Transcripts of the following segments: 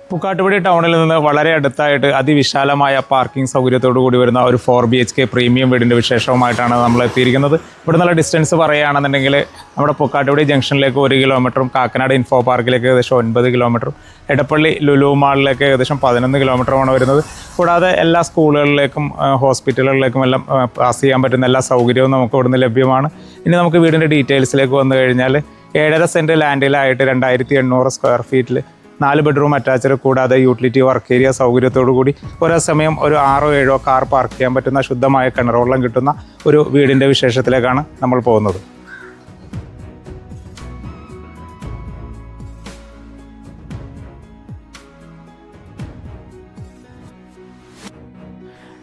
പൂക്കാട്ടുപടി ടൗണിൽ നിന്ന് വളരെ അടുത്തായിട്ട് അതിവിശാലമായ പാർക്കിംഗ് സൗകര്യത്തോടു കൂടി വരുന്ന ഒരു 4 BHK പ്രീമിയം വീടിൻ്റെ വിശേഷവുമായിട്ടാണ് നമ്മൾ എത്തിയിരിക്കുന്നത്. ഇവിടെ നല്ല ഡിസ്റ്റൻസ് പറയുകയാണെന്നുണ്ടെങ്കിൽ നമ്മുടെ പൂക്കാട്ടുപടി ജംഗ്ഷനിലേക്ക് 1 കിലോമീറ്ററും കാക്കനാട് ഇൻഫോ പാർക്കിലേക്ക് ഏകദേശം 9 കിലോമീറ്ററും എടപ്പള്ളി ലുലു മാളിലേക്ക് ഏകദേശം 11 കിലോമീറ്ററുമാണ് വരുന്നത്. കൂടാതെ എല്ലാ സ്കൂളുകളിലേക്കും ഹോസ്പിറ്റലുകളിലേക്കും എല്ലാം പാസ് ചെയ്യാൻ പറ്റുന്ന എല്ലാ സൗകര്യവും നമുക്ക് ഇവിടുന്ന് ലഭ്യമാണ്. ഇനി നമുക്ക് വീടിൻ്റെ ഡീറ്റെയിൽസിലേക്ക് വന്നു കഴിഞ്ഞാൽ 7.5 സെൻറ്റ് ലാൻഡിലായിട്ട് 2800 സ്ക്വയർ ഫീറ്റിൽ 4 ബെഡ്റൂം അറ്റാച്ച്ഡ് കൂടാതെ യൂട്ടിലിറ്റി വർക്ക് ഏരിയ സൗകര്യത്തോടു കൂടി ഒരേ സമയം ഒരു 6-7 കാർ പാർക്ക് ചെയ്യാൻ പറ്റുന്ന ശുദ്ധമായ കിണറുവെള്ളം കിട്ടുന്ന ഒരു വീടിൻ്റെ വിശേഷത്തിലേക്കാണ് നമ്മൾ പോകുന്നത്.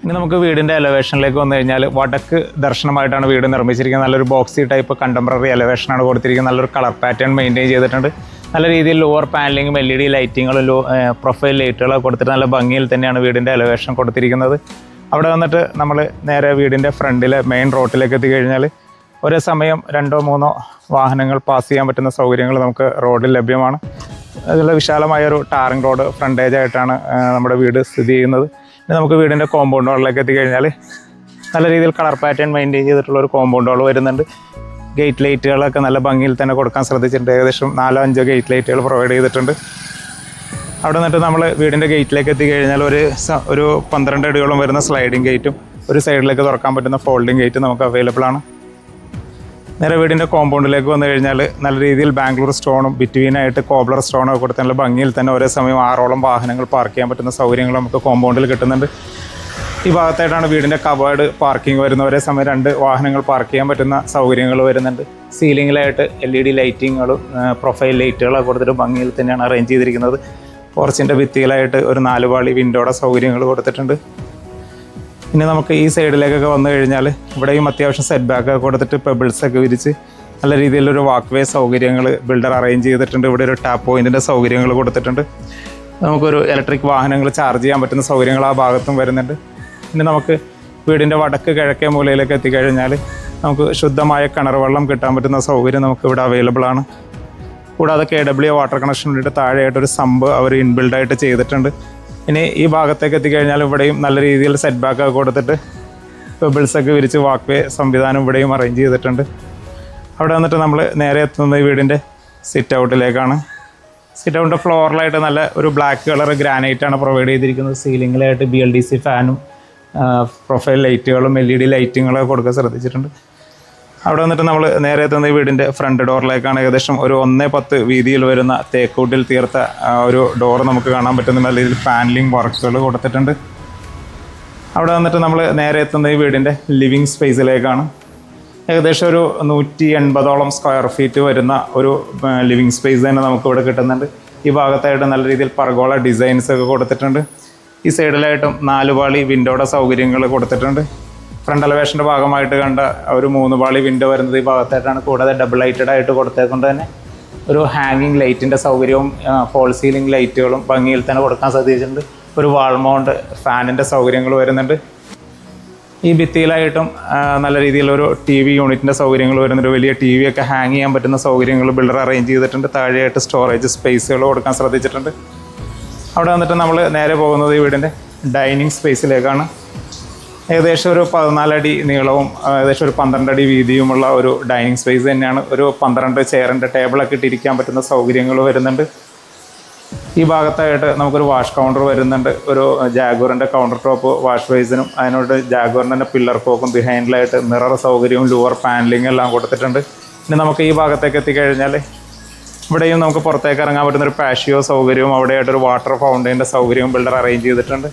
ഇനി നമുക്ക് വീടിൻ്റെ എലവേഷനിലേക്ക് വന്നു കഴിഞ്ഞാൽ വടക്ക് ദർശനമായിട്ടാണ് വീട് നിർമ്മിച്ചിരിക്കുന്നത്. നല്ലൊരു ബോക്സി ടൈപ്പ് കണ്ടംപററി എലവേഷനാണ് കൊടുത്തിരിക്കുന്നത്. നല്ലൊരു കളർ പാറ്റേൺ മെയിൻറ്റെയിൻ ചെയ്തിട്ടുണ്ട്. നല്ല രീതിയിൽ ലോവർ പാനലിങ്ങും LED ലൈറ്റിങ്ങും പ്രൊഫൈൽ ലൈറ്റുകളൊക്കെ കൊടുത്തിട്ട് നല്ല ഭംഗിയിൽ തന്നെയാണ് വീടിൻ്റെ എലവേഷൻ കൊടുത്തിരിക്കുന്നത്. അവിടെ വന്നിട്ട് നമ്മൾ നേരെ വീടിൻ്റെ ഫ്രണ്ടിലെ മെയിൻ റോഡിലേക്ക് എത്തിക്കഴിഞ്ഞാൽ ഒരേ സമയം 2-3 വാഹനങ്ങൾ പാസ് ചെയ്യാൻ പറ്റുന്ന സൗകര്യങ്ങൾ നമുക്ക് റോഡിൽ ലഭ്യമാണ്. അതിലുള്ള വിശാലമായൊരു ടാറിംഗ് റോഡ് ഫ്രണ്ടേജ് ആയിട്ടാണ് നമ്മുടെ വീട് സ്ഥിതി ചെയ്യുന്നത്. ഇനി നമുക്ക് വീടിൻ്റെ കോമ്പൗണ്ട് വാളിലേക്ക് എത്തിക്കഴിഞ്ഞാൽ നല്ല രീതിയിൽ കളർ പാറ്റേൺ മെയിൻറ്റെയിൻ ചെയ്തിട്ടുള്ളൊരു കോമ്പൗണ്ട് വാൾ വരുന്നുണ്ട്. ഗേറ്റ് ലൈറ്റുകളൊക്കെ നല്ല ഭംഗിയിൽ തന്നെ കൊടുക്കാൻ ശ്രദ്ധിച്ചിട്ടുണ്ട്. ഏകദേശം 4-5 ഗേറ്റ് ലൈറ്റുകൾ പ്രൊവൈഡ് ചെയ്തിട്ടുണ്ട്. അവിടെ നിന്നിട്ട് നമ്മൾ വീടിൻ്റെ ഗേറ്റിലേക്ക് എത്തിക്കഴിഞ്ഞാൽ ഒരു 12 അടിയോളം വരുന്ന സ്ലൈഡിങ് ഗേറ്റും ഒരു സൈഡിലേക്ക് തുറക്കാൻ പറ്റുന്ന ഫോൾഡിങ് ഗേറ്റും നമുക്ക് അവൈലബിൾ ആണ്. നേരെ വീടിൻ്റെ കോമ്പൗണ്ടിലേക്ക് വന്നു കഴിഞ്ഞാൽ നല്ല രീതിയിൽ ബാംഗ്ലൂർ സ്റ്റോണും ബിറ്റ്വീനായിട്ട് കോബ്ലർ സ്റ്റോണൊക്കെ കൊടുത്ത് നല്ല ഭംഗിയിൽ തന്നെ ഒരേ സമയം 6ഓളം വാഹനങ്ങൾ പാർക്ക് ചെയ്യാൻ പറ്റുന്ന സൗകര്യങ്ങൾ നമുക്ക് കോമ്പൗണ്ടിൽ കിട്ടുന്നുണ്ട്. ഈ ഭാഗത്തായിട്ടാണ് വീടിൻ്റെ കവേർഡ് പാർക്കിംഗ് വരുന്നത്. ഒരേ സമയം 2 വാഹനങ്ങൾ പാർക്ക് ചെയ്യാൻ പറ്റുന്ന സൗകര്യങ്ങൾ വരുന്നുണ്ട്. സീലിങ്ങിലായിട്ട് LED ലൈറ്റിങ്ങുകളും പ്രൊഫൈൽ ലൈറ്റുകളൊക്കെ കൊടുത്തിട്ട് ഭംഗിയിൽ തന്നെയാണ് അറേഞ്ച് ചെയ്തിരിക്കുന്നത്. പോർച്ചിൻ്റെ ഭിത്തിയിലായിട്ട് ഒരു 4 പാളി വിൻഡോയുടെ സൗകര്യങ്ങൾ കൊടുത്തിട്ടുണ്ട്. ഇനി നമുക്ക് ഈ സൈഡിലേക്കൊക്കെ വന്നു കഴിഞ്ഞാൽ ഇവിടെയും അത്യാവശ്യം സെറ്റ് ബാക്കൊക്കെ കൊടുത്തിട്ട് പെബിൾസൊക്കെ വിരിച്ച് നല്ല രീതിയിലൊരു വാക്ക് വേ സൗകര്യങ്ങൾ ബിൽഡർ അറേഞ്ച് ചെയ്തിട്ടുണ്ട്. ഇവിടെ ഒരു ടാപ്പ് പോയിൻറ്റിൻ്റെ സൗകര്യങ്ങൾ കൊടുത്തിട്ടുണ്ട്. നമുക്കൊരു ഇലക്ട്രിക് വാഹനങ്ങൾ ചാർജ് ചെയ്യാൻ പറ്റുന്ന സൗകര്യങ്ങൾ ആ ഭാഗത്തും വരുന്നുണ്ട്. ഇനി നമുക്ക് വീടിൻ്റെ വടക്ക് കിഴക്കേ മൂലയിലേക്ക് എത്തിക്കഴിഞ്ഞാൽ നമുക്ക് ശുദ്ധമായ കിണർ വെള്ളം കിട്ടാൻ പറ്റുന്ന സൗകര്യം നമുക്ക് ഇവിടെ അവൈലബിൾ ആണ്. കൂടാതെ KW വാട്ടർ കണക്ഷൻ വേണ്ടിയിട്ട് താഴെയായിട്ടൊരു സമ്പ് അവർ ഇൻബിൽഡായിട്ട് ചെയ്തിട്ടുണ്ട്. ഇനി ഈ ഭാഗത്തേക്ക് എത്തിക്കഴിഞ്ഞാൽ ഇവിടെയും നല്ല രീതിയിൽ സെറ്റ് ബാക്കൊക്കെ കൊടുത്തിട്ട് പെബിൾസൊക്കെ വിരിച്ച് വാക്ക് വേ സംവിധാനം ഇവിടെയും അറേഞ്ച് ചെയ്തിട്ടുണ്ട്. അവിടെ വന്നിട്ട് നമ്മൾ നേരെ എത്തുന്നത് ഈ വീടിൻ്റെ സിറ്റ് ഔട്ടിലേക്കാണ്. സിറ്റ് ഔട്ടിൻ്റെ ഫ്ലോറിലായിട്ട് നല്ല ഒരു ബ്ലാക്ക് കളർ ഗ്രാനൈറ്റാണ് പ്രൊവൈഡ് ചെയ്തിരിക്കുന്നത്. സീലിങ്ങിലായിട്ട് BLDC ഫാനും പ്രൊഫൈൽ ലൈറ്റുകളും LED ലൈറ്റിങ്ങുകളൊക്കെ കൊടുക്കാൻ ശ്രദ്ധിച്ചിട്ടുണ്ട്. അവിടെ വന്നിട്ട് നമ്മൾ നേരെ എത്തുന്ന ഈ വീടിൻ്റെ ഫ്രണ്ട് ഡോറിലേക്കാണ്. ഏകദേശം ഒരു 1.10 വീതിയിൽ വരുന്ന തേക്കൂട്ടിൽ തീർത്ത ഒരു ഡോറ് നമുക്ക് കാണാൻ പറ്റുന്ന നല്ല രീതിയിൽ പാനലിംഗ് വർക്കുകൾ കൊടുത്തിട്ടുണ്ട്. അവിടെ വന്നിട്ട് നമ്മൾ നേരെ എത്തുന്ന ഈ വീടിൻ്റെ ലിവിങ് സ്പേസിലേക്കാണ്. ഏകദേശം ഒരു 180ഓളം സ്ക്വയർ ഫീറ്റ് വരുന്ന ഒരു ലിവിങ് സ്പേസ് തന്നെ നമുക്കിവിടെ കിട്ടുന്നുണ്ട്. ഈ ഭാഗത്തായിട്ട് നല്ല രീതിയിൽ പർഗോള ഡിസൈൻസ് ഒക്കെ കൊടുത്തിട്ടുണ്ട്. ഈ സൈഡിലായിട്ടും 4 പാളി വിൻഡോയുടെ സൗകര്യങ്ങൾ കൊടുത്തിട്ടുണ്ട്. ഫ്രണ്ട് എലവേഷൻ്റെ ഭാഗമായിട്ട് കണ്ട ഒരു 3 പാളി വിൻഡോ വരുന്നത് ഈ ഭാഗത്തായിട്ടാണ്. കൂടാതെ ഡബിൾ ലൈറ്റഡ് ആയിട്ട് കൊടുത്തേക്കൊണ്ട് തന്നെ ഒരു ഹാങ്ങിങ് ലൈറ്റിൻ്റെ സൗകര്യവും ഫോൾ സീലിംഗ് ലൈറ്റുകളും ഭംഗിയിൽ തന്നെ കൊടുക്കാൻ സാധിച്ചിട്ടുണ്ട്. ഒരു വാൾ മൗണ്ട് ഫാനിൻ്റെ സൗകര്യങ്ങൾ വരുന്നുണ്ട്. ഈ ഭിത്തിയിലായിട്ടും നല്ല രീതിയിലൊരു TV യൂണിറ്റിൻ്റെ സൗകര്യങ്ങൾ വരുന്നുണ്ട്. വലിയ TV ഒക്കെ ഹാങ് ചെയ്യാൻ പറ്റുന്ന സൗകര്യങ്ങൾ ബിൽഡർ അറേഞ്ച് ചെയ്തിട്ടുണ്ട്. താഴെയായിട്ട് സ്റ്റോറേജ് സ്പേസുകൾ കൊടുക്കാൻ ശ്രദ്ധിച്ചിട്ടുണ്ട്. അവിടെ വന്നിട്ട് നമ്മൾ നേരെ പോകുന്നത് ഈ വീടിൻ്റെ ഡൈനിങ് സ്പേസിലേക്കാണ്. ഏകദേശം ഒരു 14 അടി നീളവും ഏകദേശം ഒരു 12 അടി വീതിയുമുള്ള ഒരു ഡൈനിങ് സ്പേസ് തന്നെയാണ്. ഒരു 12 ചെയറിൻ്റെ ടേബിളൊക്കെ ഇട്ടിരിക്കാൻ പറ്റുന്ന സൗകര്യങ്ങൾ വരുന്നുണ്ട്. ഈ ഭാഗത്തായിട്ട് നമുക്കൊരു വാഷ് കൗണ്ടർ വരുന്നുണ്ട്. ഒരു ജാഗ്വറിൻ്റെ കൗണ്ടർ ടോപ്പ് വാഷ് ബേസിനും അതിനോട് ജാഗ്വറിൻ്റെ തന്നെ പില്ലർ കോക്കും ബിഹൈൻഡിലായിട്ട് മിറർ സൗകര്യവും ലോവർ പാനലിംഗ് എല്ലാം കൊടുത്തിട്ടുണ്ട്. ഇനി നമുക്ക് ഈ ഭാഗത്തേക്ക് എത്തിക്കഴിഞ്ഞാൽ ഇവിടെയും നമുക്ക് പുറത്തേക്ക് ഇറങ്ങാൻ പറ്റുന്നൊരു പാഷിയോ സൗകര്യവും അവിടെയായിട്ടൊരു വാട്ടർ ഫൗണ്ടൈൻ്റെ സൗകര്യവും ബിൽഡർ അറേഞ്ച് ചെയ്തിട്ടുണ്ട്.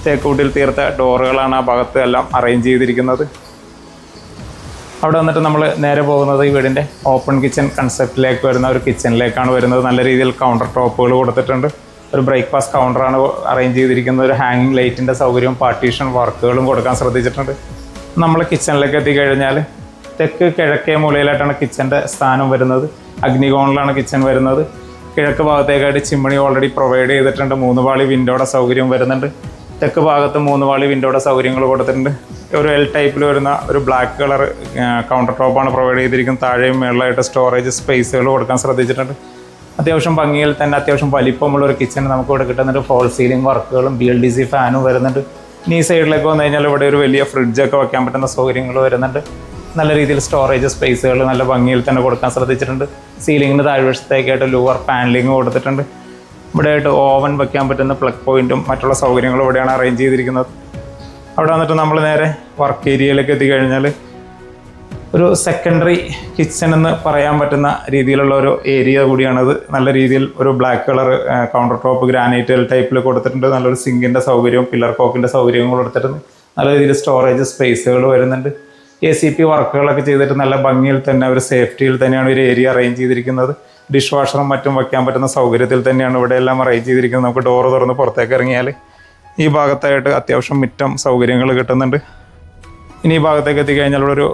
തേക്കൂട്ടിൽ തീർത്ത ഡോറുകളാണ് ആ ഭാഗത്ത് എല്ലാം അറേഞ്ച് ചെയ്തിരിക്കുന്നത്. അവിടെ വന്നിട്ട് നമ്മൾ നേരെ പോകുന്നത് ഈ വീടിൻ്റെ ഓപ്പൺ കിച്ചൺ കൺസെപ്റ്റിലേക്ക് വരുന്ന ഒരു കിച്ചണിലേക്കാണ് വരുന്നത്. നല്ല രീതിയിൽ കൗണ്ടർ ടോപ്പുകൾ കൊടുത്തിട്ടുണ്ട്. ഒരു ബ്രേക്ക്ഫാസ്റ്റ് കൗണ്ടറാണ് അറേഞ്ച് ചെയ്തിരിക്കുന്നത്. ഒരു ഹാങ്ങിങ് ലൈറ്റിൻ്റെ സൗകര്യവും പാർട്ടീഷൻ വർക്കുകളും കൊടുക്കാൻ ശ്രദ്ധിച്ചിട്ടുണ്ട്. നമ്മൾ കിച്ചണിലേക്ക് എത്തിക്കഴിഞ്ഞാൽ തെക്ക് കിഴക്കേ മൂലയിലായിട്ടാണ് കിച്ചൻ്റെ സ്ഥാനം വരുന്നത്. അഗ്നികോണിലാണ് കിച്ചൺ വരുന്നത്. കിഴക്ക് ഭാഗത്തേക്കായിട്ട് ചിമ്മിണി ഓൾറെഡി പ്രൊവൈഡ് ചെയ്തിട്ടുണ്ട്. 3 പാളി വിൻഡോയുടെ സൗകര്യം വരുന്നുണ്ട്. തെക്ക് ഭാഗത്ത് 3 പാളി വിൻഡോയുടെ സൗകര്യങ്ങൾ കൊടുത്തിട്ടുണ്ട്. ഒരു L ടൈപ്പിൽ വരുന്ന ഒരു ബ്ലാക്ക് കളർ കൗണ്ടർ ടോപ്പാണ് പ്രൊവൈഡ് ചെയ്തിരിക്കുന്നത്. താഴെയും മേളിലായിട്ട് സ്റ്റോറേജ് സ്പേസുകൾ കൊടുക്കാൻ ശ്രദ്ധിച്ചിട്ടുണ്ട്. അത്യാവശ്യം ഭംഗിയിൽ തന്നെ അത്യാവശ്യം വലിപ്പമുള്ള ഒരു കിച്ചൺ നമുക്ക് ഇവിടെ കിട്ടുന്നുണ്ട്. ഫോൾ സീലിംഗ് വർക്കുകളും BLDC ഫാനും വരുന്നുണ്ട്. ഇനി ഈ സൈഡിലേക്ക് വന്നു കഴിഞ്ഞാൽ ഇവിടെ ഒരു വലിയ ഫ്രിഡ്ജൊക്കെ വെക്കാൻ പറ്റുന്ന സൗകര്യങ്ങൾ വരുന്നുണ്ട്. നല്ല രീതിയിൽ സ്റ്റോറേജ് സ്പേസുകൾ നല്ല ഭംഗിയിൽ തന്നെ കൊടുക്കാൻ ശ്രദ്ധിച്ചിട്ടുണ്ട്. സീലിങ്ങിന് താഴ്വശത്തേക്കായിട്ട് ലൂവർ പാനലിങ് കൊടുത്തിട്ടുണ്ട്. ഇവിടെയായിട്ട് ഓവൻ വെക്കാൻ പറ്റുന്ന പ്ലഗ് പോയിന്റും മറ്റുള്ള സൗകര്യങ്ങളും ഇവിടെയാണ് അറേഞ്ച് ചെയ്തിരിക്കുന്നത്. അവിടെ വന്നിട്ട് നമ്മൾ നേരെ വർക്ക് ഏരിയയിലേക്ക് എത്തിക്കഴിഞ്ഞാൽ ഒരു സെക്കൻഡറി കിച്ചൺ എന്ന് പറയാൻ പറ്റുന്ന രീതിയിലുള്ള ഒരു ഏരിയ കൂടിയാണത്. നല്ല രീതിയിൽ ഒരു black colour counter top granite ടൈപ്പിൽ കൊടുത്തിട്ടുണ്ട്. നല്ലൊരു സിങ്കിൻ്റെ സൗകര്യവും പില്ലർ കോക്കിൻ്റെ സൗകര്യവും കൊടുത്തിട്ടുണ്ട്. നല്ല രീതിയിൽ സ്റ്റോറേജ് സ്പേസുകൾ വരുന്നുണ്ട്. ACP വർക്കുകളൊക്കെ ചെയ്തിട്ട് നല്ല ഭംഗിയിൽ തന്നെ ഒരു സേഫ്റ്റിയിൽ തന്നെയാണ് ഒരു ഏരിയ അറേഞ്ച് ചെയ്തിരിക്കുന്നത്. ഡിഷ് വാഷറും മറ്റും വയ്ക്കാൻ പറ്റുന്ന സൗകര്യത്തിൽ തന്നെയാണ് ഇവിടെ എല്ലാം അറേഞ്ച് ചെയ്തിരിക്കുന്നത്. നമുക്ക് ഡോറ് തുറന്ന് പുറത്തേക്ക് ഇറങ്ങിയാൽ ഈ ഭാഗത്തായിട്ട് അത്യാവശ്യം മിറ്റം സൗകര്യങ്ങൾ കിട്ടുന്നുണ്ട്. ഇനി ഈ ഭാഗത്തേക്ക് എത്തിക്കഴിഞ്ഞാൽ ഇവിടെ ഒരു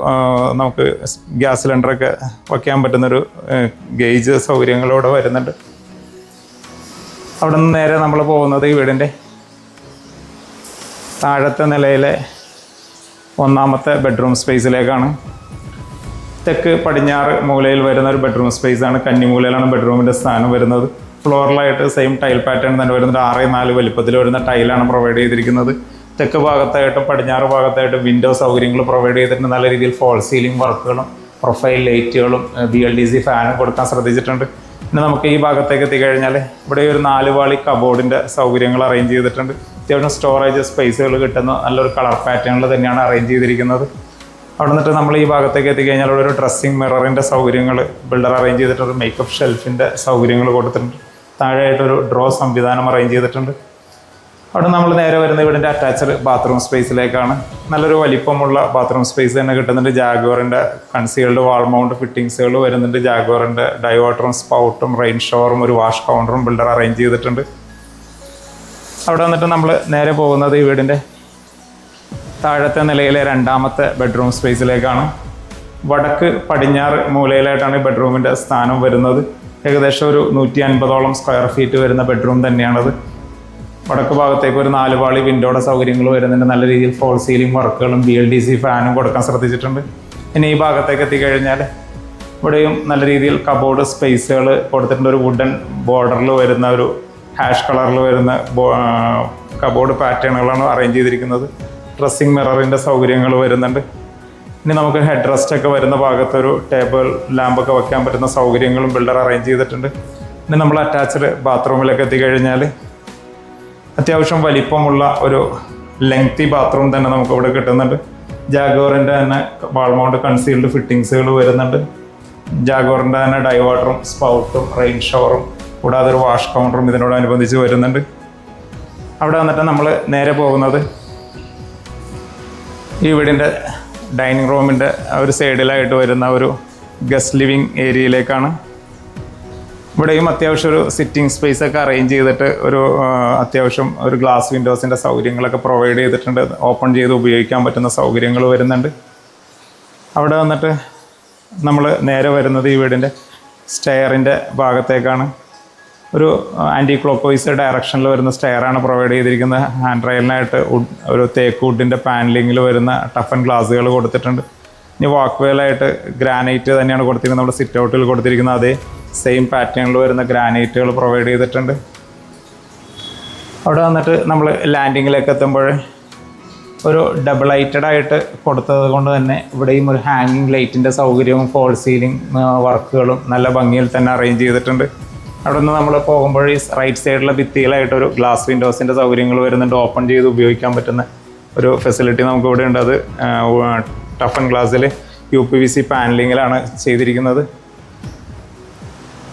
നമുക്ക് ഗ്യാസ് സിലിണ്ടറൊക്കെ വയ്ക്കാൻ പറ്റുന്നൊരു ഗേജ് സൗകര്യങ്ങളിവിടെ വരുന്നുണ്ട്. അവിടെ നിന്ന് നേരെ നമ്മൾ പോകുന്നത് ഈ വീടിൻ്റെ താഴത്തെ നിലയിലെ 1ാമത്തെ ബെഡ്റൂം സ്പേസിലേക്കാണ്. തെക്ക് പടിഞ്ഞാറ് മൂലയിൽ വരുന്ന ഒരു ബെഡ്റൂം സ്പേസാണ്. കന്നിമൂലയിലാണ് ബെഡ്റൂമിൻ്റെ സ്ഥാനം വരുന്നത്. ഫ്ലോറിലായിട്ട് സെയിം ടൈൽ പാറ്റേൺ തന്നെ വരുന്നത്. 6x4 വലിപ്പത്തിൽ വരുന്ന ടൈലാണ് പ്രൊവൈഡ് ചെയ്തിരിക്കുന്നത്. തെക്ക് ഭാഗത്തായിട്ടും പടിഞ്ഞാറ് ഭാഗത്തായിട്ടും വിൻഡോ സൗകര്യങ്ങൾ പ്രൊവൈഡ് ചെയ്തിട്ടുണ്ട്. നല്ല രീതിയിൽ ഫോൾ സീലിംഗ് വർക്കുകളും പ്രൊഫൈൽ ലൈറ്റുകളും BLDC ഫാനും കൊടുക്കാൻ ശ്രദ്ധിച്ചിട്ടുണ്ട്. പിന്നെ നമുക്ക് ഈ ഭാഗത്തേക്ക് എത്തിക്കഴിഞ്ഞാൽ ഇവിടെ ഒരു 4 വാളി കബോർഡിൻ്റെ സൗകര്യങ്ങൾ അറേഞ്ച് ചെയ്തിട്ടുണ്ട്. അത്യാവശ്യം സ്റ്റോറേജ് സ്പേസുകൾ കിട്ടുന്ന നല്ലൊരു കളർ പാറ്റേണിൽ തന്നെയാണ് അറേഞ്ച് ചെയ്തിരിക്കുന്നത്. അവിടെ നിന്നിട്ട് നമ്മൾ ഈ ഭാഗത്തേക്ക് എത്തിക്കഴിഞ്ഞാൽ ഇവിടെ ഒരു ഡ്രസ്സിംഗ് മിററിൻ്റെ സൗകര്യങ്ങൾ ബിൽഡർ അറേഞ്ച് ചെയ്തിട്ടുണ്ട്. മേക്കപ്പ് ഷെൽഫിൻ്റെ സൗകര്യങ്ങൾ കൊടുത്തിട്ടുണ്ട്. താഴെയായിട്ടൊരു ഡ്രോ സംവിധാനം അറേഞ്ച് ചെയ്തിട്ടുണ്ട്. അവിടെ നമ്മൾ നേരെ വരുന്ന വീടിൻ്റെ അറ്റാച്ച്ഡ് ബാത്റൂം സ്പേസിലേക്കാണ്. നല്ലൊരു വലിപ്പമുള്ള ബാത്റൂം സ്പേസ് തന്നെ കിട്ടുന്നുണ്ട്. ജാഗ്വറിൻ്റെ കൺസീൽഡ് വാൾ മൗണ്ട് ഫിറ്റിങ്സുകൾ വരുന്നുണ്ട്. ജാഗ്വറിൻ്റെ ഡൈവേർട്ടറും സ്പൗട്ടും റെയിൻ ഷവറും ഒരു വാഷ് കൗണ്ടറും ബിൽഡർ അറേഞ്ച് ചെയ്തിട്ടുണ്ട്. അവിടെ വന്നിട്ട് നമ്മൾ നേരെ പോകുന്നത് ഈ വീടിൻ്റെ താഴത്തെ നിലയിലെ 2ാമത്തെ ബെഡ്റൂം സ്പേസിലേക്കാണ്. വടക്ക് പടിഞ്ഞാറ് മൂലയിലായിട്ടാണ് ഈ ബെഡ്റൂമിൻ്റെ സ്ഥാനം വരുന്നത്. ഏകദേശം ഒരു 150ഓളം സ്ക്വയർ ഫീറ്റ് വരുന്ന ബെഡ്റൂം തന്നെയാണത്. വടക്ക് ഭാഗത്തേക്ക് ഒരു 4 വാളി വിൻഡോയുടെ സൗകര്യങ്ങൾ വരുന്നുണ്ട്. നല്ല രീതിയിൽ ഫോൾ സീലിംഗ് വർക്കുകളും BLDC ഫാനും കൊടുക്കാൻ ശ്രദ്ധിച്ചിട്ടുണ്ട്. ഇനി ഈ ഭാഗത്തേക്ക് എത്തിക്കഴിഞ്ഞാൽ ഇവിടെയും നല്ല രീതിയിൽ കബോർഡ് സ്പേസുകൾ കൊടുത്തിട്ടുണ്ട്. ഒരു വുഡൻ ബോർഡറിൽ വരുന്ന ഒരു ഹാഷ് കളറിൽ വരുന്ന കബോർഡ് പാറ്റേണുകളാണ് അറേഞ്ച് ചെയ്തിരിക്കുന്നത്. ഡ്രസ്സിംഗ് മിററിൻ്റെ സൗകര്യങ്ങൾ വരുന്നുണ്ട്. ഇനി നമുക്ക് ഹെഡ് റെസ്റ്റ് ഒക്കെ വരുന്ന ഭാഗത്തൊരു ടേബിൾ ലാമ്പൊക്കെ വയ്ക്കാൻ പറ്റുന്ന സൗകര്യങ്ങളും ബിൽഡർ അറേഞ്ച് ചെയ്തിട്ടുണ്ട്. ഇനി നമ്മൾ അറ്റാച്ച്ഡ് ബാത്റൂമിലേക്ക് എത്തിക്കഴിഞ്ഞാൽ അത്യാവശ്യം വലിപ്പമുള്ള ഒരു ലെങ്തി ബാത്റൂം തന്നെ നമുക്ക് ഇവിടെ കിട്ടുന്നുണ്ട്. ജാഗ്വറിൻ്റെ തന്നെ വാൾ മൗണ്ട് കൺസീൽഡ് ഫിറ്റിങ്സുകൾ വരുന്നുണ്ട്. ജാഗ്വറിൻ്റെ തന്നെ ഡൈവേർട്ടറും സ്പൗട്ടും റെയിൻ ഷവറും കൂടാതെ ഒരു വാഷ് കൗണ്ടറും ഇതിനോടനുബന്ധിച്ച് വരുന്നുണ്ട്. അവിടെ വന്നിട്ട് നമ്മൾ നേരെ പോകുന്നത് ഈ വീടിൻ്റെ ഡൈനിങ് റൂമിൻ്റെ ഒരു സൈഡിലായിട്ട് വരുന്ന ഒരു ഗസ്റ്റ് ലിവിങ് ഏരിയയിലേക്കാണ്. ഇവിടെയും അത്യാവശ്യം ഒരു സിറ്റിംഗ് സ്പേസ് ഒക്കെ അറേഞ്ച് ചെയ്തിട്ട് ഒരു അത്യാവശ്യം ഒരു ഗ്ലാസ് വിൻഡോസിൻ്റെ സൗകര്യങ്ങളൊക്കെ പ്രൊവൈഡ് ചെയ്തിട്ടുണ്ട്. ഓപ്പൺ ചെയ്ത് ഉപയോഗിക്കാൻ പറ്റുന്ന സൗകര്യങ്ങൾ വരുന്നുണ്ട്. അവിടെ വന്നിട്ട് നമ്മൾ നേരെ വരുന്നത് ഈ വീടിൻ്റെ സ്റ്റെയറിൻ്റെ ഭാഗത്തേക്കാണ്. ഒരു ആൻറ്റി ക്ലോക്ക് വൈസ് ഡയറക്ഷനിൽ വരുന്ന സ്റ്റെയറാണ് പ്രൊവൈഡ് ചെയ്തിരിക്കുന്നത്. ഹാൻഡ് റെയിലിനായിട്ട് ഒരു തേക്ക് വുഡിൻ്റെ പാനലിങ്ങിൽ വരുന്ന ടഫൻ ഗ്ലാസുകൾ കൊടുത്തിട്ടുണ്ട്. ഇനി വാക്ക് വേലായിട്ട് ഗ്രാനൈറ്റ് തന്നെയാണ് കൊടുത്തിരിക്കുന്നത്. നമ്മുടെ സിറ്റ് ഔട്ടിൽ കൊടുത്തിരിക്കുന്ന അതേ സെയിം പാറ്റേണിൽ വരുന്ന ഗ്രാനൈറ്റുകൾ പ്രൊവൈഡ് ചെയ്തിട്ടുണ്ട്. അവിടെ വന്നിട്ട് നമ്മൾ ലാൻഡിങ്ങിലേക്ക് എത്തുമ്പോൾ ഒരു ഡബിൾ ലൈറ്റഡ് ആയിട്ട് കൊടുത്തത് കൊണ്ട് തന്നെ ഇവിടെയും ഒരു ഹാങ്ങിങ് ലൈറ്റിൻ്റെ സൗകര്യവും ഫോൾ സീലിംഗ് വർക്കുകളും നല്ല ഭംഗിയിൽ തന്നെ അറേഞ്ച് ചെയ്തിട്ടുണ്ട്. അവിടെ നിന്ന് നമ്മൾ പോകുമ്പോൾ ഈ റൈറ്റ് സൈഡിലെ ഭിത്തിയിലായിട്ടൊരു ഗ്ലാസ് വിൻഡോസിൻ്റെ സൗകര്യങ്ങൾ വരുന്നുണ്ട്. ഓപ്പൺ ചെയ്ത് ഉപയോഗിക്കാൻ പറ്റുന്ന ഒരു ഫെസിലിറ്റി നമുക്ക് ഇവിടെ ഉണ്ട്. അത് ടഫൻ ഗ്ലാസ്സിൽ UPVC പാനലിങ്ങിലാണ് ചെയ്തിരിക്കുന്നത്.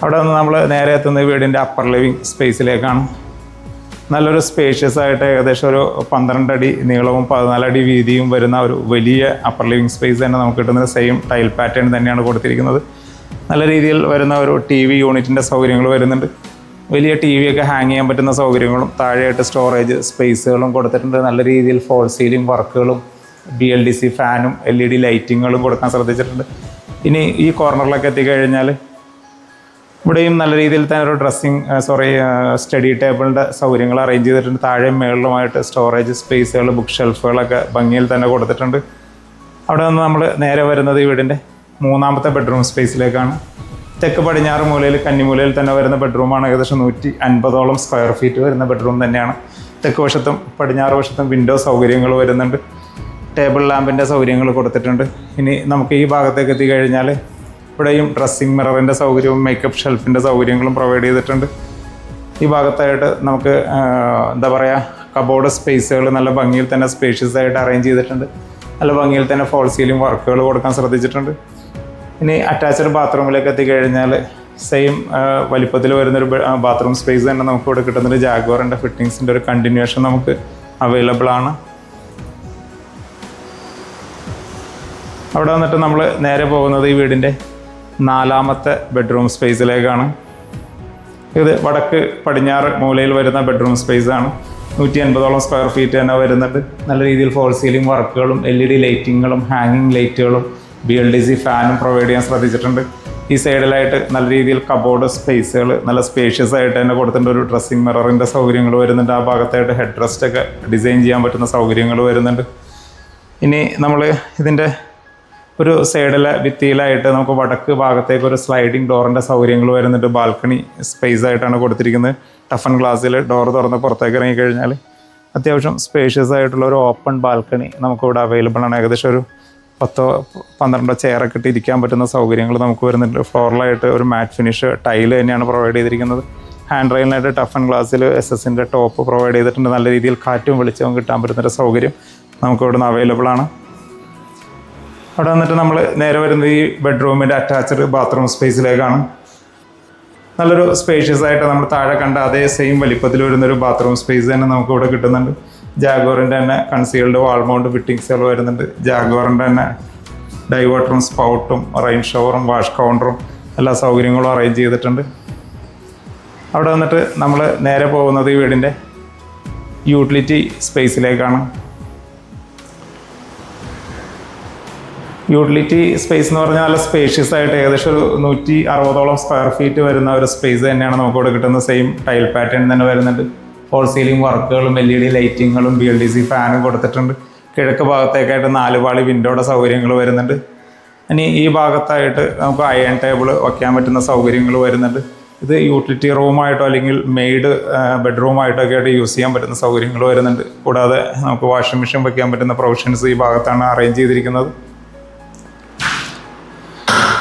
അവിടെ നിന്ന് നമ്മൾ നേരെ എത്തുന്ന വീടിൻ്റെ അപ്പർ ലിവിങ് സ്പേസിലേക്കാണ്. നല്ലൊരു സ്പേഷ്യസ് ആയിട്ട് ഏകദേശം ഒരു 12 അടി നീളവും 14 അടി വീതിയും വരുന്ന ഒരു വലിയ അപ്പർ ലിവിങ് സ്പേസ് തന്നെ നമുക്ക് കിട്ടുന്നത്. സെയിം ടൈൽ പാറ്റേൺ തന്നെയാണ് കൊടുത്തിരിക്കുന്നത്. നല്ല രീതിയിൽ വരുന്ന ഒരു TV യൂണിറ്റിൻ്റെ സൗകര്യങ്ങൾ വരുന്നുണ്ട്. വലിയ TV ഒക്കെ ഹാങ് ചെയ്യാൻ പറ്റുന്ന സൗകര്യങ്ങളും താഴെയായിട്ട് സ്റ്റോറേജ് സ്പേസുകളും കൊടുത്തിട്ടുണ്ട്. നല്ല രീതിയിൽ ഫോൾ സീലിംഗ് വർക്കുകളും BLDC ഫാനും LED ലൈറ്റിങ്ങുകളും കൊടുക്കാൻ ശ്രദ്ധിച്ചിട്ടുണ്ട്. ഇനി ഈ കോർണറിലൊക്കെ എത്തിക്കഴിഞ്ഞാൽ ഇവിടെയും നല്ല രീതിയിൽ തന്നെ ഒരു സ്റ്റഡി ടേബിളിൻ്റെ സൗകര്യങ്ങൾ അറേഞ്ച് ചെയ്തിട്ടുണ്ട്. താഴെയും മേളിലുമായിട്ട് സ്റ്റോറേജ് സ്പേസുകൾ ബുക്ക് ഷെൽഫുകളൊക്കെ ഭംഗിയിൽ തന്നെ കൊടുത്തിട്ടുണ്ട്. അവിടെ നിന്ന് നമ്മൾ നേരെ വരുന്നത് ഈ വീടിൻ്റെ 3ാമത്തെ ബെഡ്റൂം സ്പേസിലേക്കാണ്. തെക്ക് പടിഞ്ഞാറ് മൂലയിൽ കന്നിമൂലയിൽ തന്നെ വരുന്ന ബെഡ്റൂമാണ്. ഏകദേശം 150ഓളം സ്ക്വയർ ഫീറ്റ് വരുന്ന ബെഡ്റൂം തന്നെയാണ്. തെക്ക് വശത്തും പടിഞ്ഞാറ് വശത്തും വിൻഡോ സൗകര്യങ്ങൾ വരുന്നുണ്ട്. ടേബിൾ ലാമ്പിൻ്റെ സൗകര്യങ്ങൾ കൊടുത്തിട്ടുണ്ട്. ഇനി നമുക്ക് ഈ ഭാഗത്തേക്ക് എത്തിക്കഴിഞ്ഞാൽ ഇവിടെയും ഡ്രസ്സിങ് മിററിൻ്റെ സൗകര്യവും മേക്കപ്പ് ഷെൽഫിൻ്റെ സൗകര്യങ്ങളും പ്രൊവൈഡ് ചെയ്തിട്ടുണ്ട്. ഈ ഭാഗത്തായിട്ട് നമുക്ക് എന്താ പറയുക, കബോർഡ് സ്പേസുകൾ നല്ല ഭംഗിയിൽ തന്നെ സ്പേഷ്യസ് ആയിട്ട് അറേഞ്ച് ചെയ്തിട്ടുണ്ട്. നല്ല ഭംഗിയിൽ തന്നെ ഫോൾ സീലിംഗ് വർക്കുകൾ കൊടുക്കാൻ ശ്രദ്ധിച്ചിട്ടുണ്ട്. ഇനി അറ്റാച്ച്ഡ് ബാത്റൂമിലേക്ക് എത്തിക്കഴിഞ്ഞാൽ സെയിം വലിപ്പത്തിൽ വരുന്നൊരു ബാത്റൂം സ്പേസ് തന്നെ നമുക്ക് ഇവിടെ കിട്ടുന്നുണ്ട്. ജാഗ്വാറിൻ്റെ ഫിറ്റിങ്സിൻ്റെ ഒരു കണ്ടിന്യൂഷൻ നമുക്ക് അവൈലബിൾ ആണ്. അവിടെ വന്നിട്ട് നമ്മൾ നേരെ പോകുന്നത് ഈ വീടിൻ്റെ 4ാമത്തെ ബെഡ്റൂം സ്പേസിലേക്കാണ്. ഇത് വടക്ക് പടിഞ്ഞാറ് മൂലയിൽ വരുന്ന ബെഡ്റൂം സ്പേസാണ്. 150ഓളം സ്ക്വയർ ഫീറ്റ് തന്നെ വരുന്നുണ്ട്. നല്ല രീതിയിൽ ഫോൾ സീലിംഗ് വർക്കുകളും LED ലൈറ്റിങ്ങുകളും ഹാങ്ങിങ് ലൈറ്റുകളും BLDC ഫാനും പ്രൊവൈഡ് ചെയ്യാൻ ശ്രദ്ധിച്ചിട്ടുണ്ട്. ഈ സൈഡിലായിട്ട് നല്ല രീതിയിൽ കബോർഡ് സ്പേസുകൾ നല്ല സ്പേഷ്യസ് ആയിട്ട് തന്നെ കൊടുത്തിട്ടുണ്ട്. ഒരു ഡ്രസ്സിങ് മിററിൻ്റെ സൗകര്യങ്ങൾ വരുന്നുണ്ട്. ആ ഭാഗത്തായിട്ട് ഹെഡ് റെസ്റ്റൊക്കെ ഡിസൈൻ ചെയ്യാൻ പറ്റുന്ന സൗകര്യങ്ങൾ വരുന്നുണ്ട്. ഇനി നമ്മൾ ഇതിൻ്റെ ഒരു സൈഡിലെ ഭിത്തിയിലായിട്ട് നമുക്ക് വടക്ക് ഭാഗത്തേക്ക് ഒരു സ്ലൈഡിങ് ഡോറിൻ്റെ സൗകര്യങ്ങൾ വരുന്നുണ്ട്. ബാൽക്കണി സ്പേസ് ആയിട്ടാണ് കൊടുത്തിരിക്കുന്നത്. ടഫൻ ഗ്ലാസ്സിൽ ഡോർ തുറന്ന് പുറത്തേക്ക് ഇറങ്ങിക്കഴിഞ്ഞാൽ അത്യാവശ്യം സ്പേഷ്യസ് ആയിട്ടുള്ള ഒരു ഓപ്പൺ ബാൽക്കണി നമുക്കിവിടെ അവൈലബിൾ ആണ്. ഏകദേശം ഒരു 10-12 ചെയറൊക്കെ ഇട്ട് ഇരിക്കാൻ പറ്റുന്ന സൗകര്യങ്ങൾ നമുക്ക് വരുന്നുണ്ട്. ഫ്ലോറിലായിട്ട് ഒരു മാറ്റ് ഫിനിഷ് ടൈല് തന്നെയാണ് പ്രൊവൈഡ് ചെയ്തിരിക്കുന്നത്. ഹാൻഡ് റെയിലിനായിട്ട് ടഫൻ ഗ്ലാസ്സിൽ SS-ൻ്റെ ടോപ്പ് പ്രൊവൈഡ് ചെയ്തിട്ടുണ്ട്. നല്ല രീതിയിൽ കാറ്റും വെളിച്ചവും കിട്ടാൻ പറ്റുന്നൊരു സൗകര്യം നമുക്ക് ഇവിടുന്ന് അവൈലബിൾ ആണ്. അവിടെ വന്നിട്ട് നമ്മൾ നേരെ വരുന്നത് ഈ ബെഡ്റൂമിൻ്റെ അറ്റാച്ച്ഡ് ബാത്റൂം സ്പേസിലേക്കാണ്. നല്ലൊരു സ്പേഷ്യസ് ആയിട്ട് നമ്മൾ താഴെ കണ്ട അതേ സെയിം വലിപ്പത്തിൽ വരുന്നൊരു ബാത്റൂം സ്പേസ് തന്നെ നമുക്ക് ഇവിടെ കിട്ടുന്നുണ്ട്. ജാഗ്വാറിൻ്റെ തന്നെ കൺസീൽഡ് വാൾ മൗണ്ട് ഫിറ്റിങ്സുകൾ വരുന്നുണ്ട്. ജാഗ്വാറിൻ്റെ തന്നെ ഡൈവേർട്ടറും സ്പൗട്ടും റെയിൻ ഷവറും വാഷ് കൗണ്ടറും എല്ലാ സൗകര്യങ്ങളും അറേഞ്ച് ചെയ്തിട്ടുണ്ട്. അവിടെ വന്നിട്ട് നമ്മൾ നേരെ പോകുന്നത് ഈ വീടിൻ്റെ യൂട്ടിലിറ്റി സ്പേസിലേക്കാണ്. യൂട്ടിലിറ്റി സ്പേസ് എന്ന് പറഞ്ഞാൽ നല്ല സ്പേഷ്യസ് ആയിട്ട് ഏകദേശം ഒരു 160ഓളം സ്ക്വയർ ഫീറ്റ് വരുന്ന ഒരു സ്പേസ് തന്നെയാണ് നമുക്കിവിടെ കിട്ടുന്നത്. സെയിം ടൈൽ പാറ്റേൺ തന്നെ വരുന്നുണ്ട്. ഫോൾ സീലിംഗ് വർക്കുകളും LED ലൈറ്റിങ്ങുകളും BLDC ഫാനും കൊടുത്തിട്ടുണ്ട്. കിഴക്ക് ഭാഗത്തേക്കായിട്ട് 4 പാളി വിൻഡോയുടെ സൗകര്യങ്ങൾ വരുന്നുണ്ട്. ഇനി ഈ ഭാഗത്തായിട്ട് നമുക്ക് അയൺ ടേബിൾ വയ്ക്കാൻ പറ്റുന്ന സൗകര്യങ്ങൾ വരുന്നുണ്ട്. ഇത് യൂട്ടിലിറ്റി റൂമായിട്ടോ അല്ലെങ്കിൽ മെയ്ഡ് ബെഡ്റൂമായിട്ടൊക്കെ ആയിട്ട് യൂസ് ചെയ്യാൻ പറ്റുന്ന സൗകര്യങ്ങൾ വരുന്നുണ്ട്. കൂടാതെ നമുക്ക് വാഷിംഗ് മെഷീൻ വയ്ക്കാൻ പറ്റുന്ന പ്രൊവിഷൻസ് ഈ ഭാഗത്താണ് അറേഞ്ച് ചെയ്തിരിക്കുന്നത്.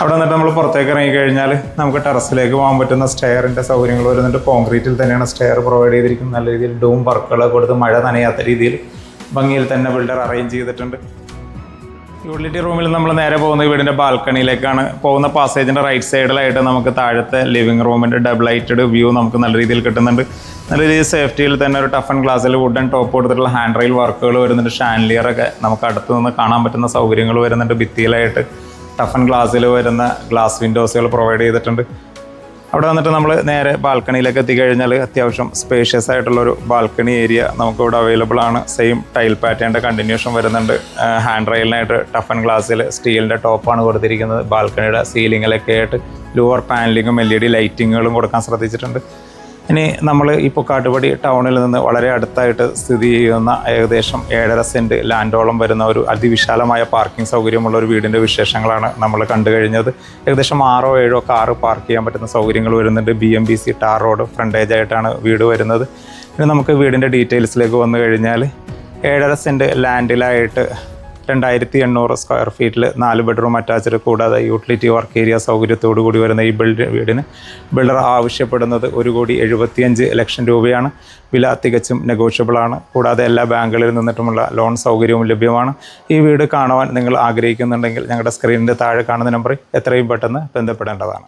അവിടെ നിന്നിട്ട് നമ്മൾ പുറത്തേക്ക് ഇറങ്ങിക്കഴിഞ്ഞാൽ നമുക്ക് ടെറസിലേക്ക് പോകാൻ പറ്റുന്ന സ്റ്റെയറിൻ്റെ സൗകര്യങ്ങൾ വരുന്നുണ്ട്. കോൺക്രീറ്റിൽ തന്നെയാണ് സ്റ്റെയർ പ്രൊവൈഡ് ചെയ്തിരിക്കുന്നത്. നല്ല രീതിയിൽ ഡൂം വർക്കുകളൊക്കെ കൊടുത്ത് മഴ നനയാത്ത രീതിയിൽ ഭംഗിയിൽ തന്നെ ബിൽഡർ അറേഞ്ച് ചെയ്തിട്ടുണ്ട്. യൂട്ടിലിറ്റി റൂമിൽ നമ്മൾ നേരെ പോകുന്ന വീടിൻ്റെ ബാൽക്കണിയിലേക്കാണ്. പോകുന്ന പാസേജിൻ്റെ റൈറ്റ് സൈഡിലായിട്ട് നമുക്ക് താഴത്തെ ലിവിംഗ് റൂമിൻ്റെ ഡബിൾ ലൈറ്റഡ് വ്യൂ നമുക്ക് നല്ല രീതിയിൽ കിട്ടുന്നുണ്ട്. നല്ല രീതിയിൽ സേഫ്റ്റിയിൽ തന്നെ ഒരു ടഫൻ ഗ്ലാസ്സിൽ വുഡൻ ടോപ്പ് കൊടുത്തിട്ടുള്ള ഹാൻഡ് റെയിൽ വർക്കുകൾ വരുന്നുണ്ട്. ഷാൻലിയറൊക്കെ നമുക്ക് അടുത്ത് നിന്ന് കാണാൻ പറ്റുന്ന സൗകര്യങ്ങൾ വരുന്നുണ്ട്. ഭിത്തിയിലായിട്ട് ടഫൻ ഗ്ലാസ്സിൽ വരുന്ന ഗ്ലാസ് വിൻഡോസുകൾ പ്രൊവൈഡ് ചെയ്തിട്ടുണ്ട്. അവിടെ വന്നിട്ട് നമ്മൾ നേരെ ബാൽക്കണിയിലേക്ക് എത്തിക്കഴിഞ്ഞാൽ അത്യാവശ്യം സ്പേഷ്യസ് ആയിട്ടുള്ളൊരു ബാൽക്കണി ഏരിയ നമുക്കിവിടെ അവൈലബിൾ ആണ്. സെയിം ടൈൽ പാറ്റേണിൻ്റെ കണ്ടിന്യൂഷൻ വരുന്നുണ്ട്. ഹാൻഡ് റെയിലിനായിട്ട് ടഫൻ ഗ്ലാസ്സിൽ സ്റ്റീലിൻ്റെ ടോപ്പാണ് കൊടുത്തിരിക്കുന്നത്. ബാൽക്കണിയുടെ സീലിങ്ങിലൊക്കെ ആയിട്ട് ലോവർ പാനലിങ്ങും LED ലൈറ്റിങ്ങുകളും കൊടുക്കാൻ ശ്രദ്ധിച്ചിട്ടുണ്ട്. ഇനി നമ്മൾ ഇപ്പോൾ കാട്ടുപടി ടൗണിൽ നിന്ന് വളരെ അടുത്തായിട്ട് സ്ഥിതി ചെയ്യുന്ന ഏകദേശം 7.5 സെൻറ്റ് ലാൻഡോളം വരുന്ന ഒരു അതിവിശാലമായ പാർക്കിംഗ് സൗകര്യമുള്ള ഒരു വീടിൻ്റെ വിശേഷങ്ങളാണ് നമ്മൾ കണ്ടു കഴിഞ്ഞത്. ഏകദേശം 6 or 7 കാറ് പാർക്ക് ചെയ്യാൻ പറ്റുന്ന സൗകര്യങ്ങൾ വരുന്നുണ്ട്. BMBC ടാർ റോഡ് ഫ്രണ്ടേജ് ആയിട്ടാണ് വീട് വരുന്നത്. ഇനി നമുക്ക് വീടിൻ്റെ ഡീറ്റെയിൽസിലേക്ക് വന്നു കഴിഞ്ഞാൽ 7.5 സെൻറ്റ് ലാൻഡിലായിട്ട് 2800 സ്ക്വയർ ഫീറ്റിൽ 4 ബെഡ്റൂം അറ്റാച്ച്ഡ് കൂടാതെ യൂട്ടിലിറ്റി വർക്ക് ഏരിയ സൗകര്യത്തോടു കൂടി വരുന്ന ഈ വീടിന് ബിൽഡർ ആവശ്യപ്പെടുന്നത് 1,75,00,000 രൂപയാണ്. വില തികച്ചും നെഗോഷ്യബിളാണ്. കൂടാതെ എല്ലാ ബാങ്കുകളിൽ നിന്നിട്ടുമുള്ള ലോൺ സൗകര്യവും ലഭ്യമാണ്. ഈ വീട് കാണുവാൻ നിങ്ങൾ ആഗ്രഹിക്കുന്നുണ്ടെങ്കിൽ ഞങ്ങളുടെ സ്ക്രീനിൻ്റെ താഴെ കാണുന്ന നമ്പറിൽ എത്രയും പെട്ടെന്ന് ബന്ധപ്പെടേണ്ടതാണ്.